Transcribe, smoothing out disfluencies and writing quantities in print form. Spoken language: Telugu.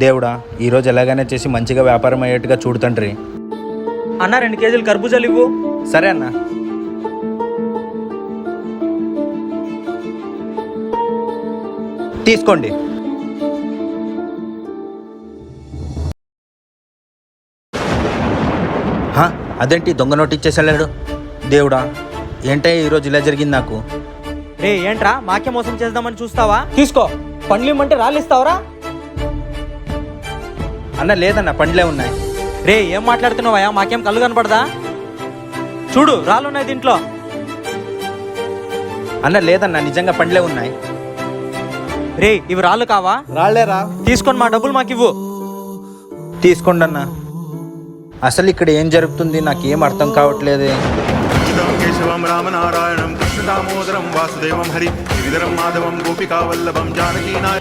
దేవుడా ఈరోజు ఎలాగైనా చేసి మంచిగా వ్యాపారం అయ్యేట్టుగా చూడు తండ్రి. అన్న 2 కేజీలు కర్బూజాలు ఇవ్వు. సరే అన్న. తీసుకోండి. అదేంటి దొంగ నోటు ఇచ్చేసాడు. దేవుడా ఏంటయ్యా ఈరోజు ఇలా జరిగింది నాకు. రే ఏంట్రా మాకే మోసం చేద్దామని చూస్తావా? తీసుకో. పండ్లు ఇమ్మంటే రాళ్ళు ఇస్తావరా? అన్న లేదన్న పండ్లే ఉన్నాయి. రే ఏం మాట్లాడుతున్నావా? మాకేం కళ్ళు కనపడదా? చూడు రాళ్ళున్నాయి దీంట్లో. అన్న లేదన్న నిజంగా పండ్లే ఉన్నాయి. రే ఇవి రాళ్ళు కావా? రాళ్లేరా. తీసుకొని మా డబ్బులు మాకు ఇవ్వు. తీసుకోండి అన్న. అసలు ఇక్కడ ఏం జరుగుతుంది నాకేం అర్థం కావట్లేదే. కేశవం రామనారాయణం కృష్ణ దామోదరం వాసుదేవం హరి గిరిధరం మాధవం గోపికా వల్లభం జానకీ నాయ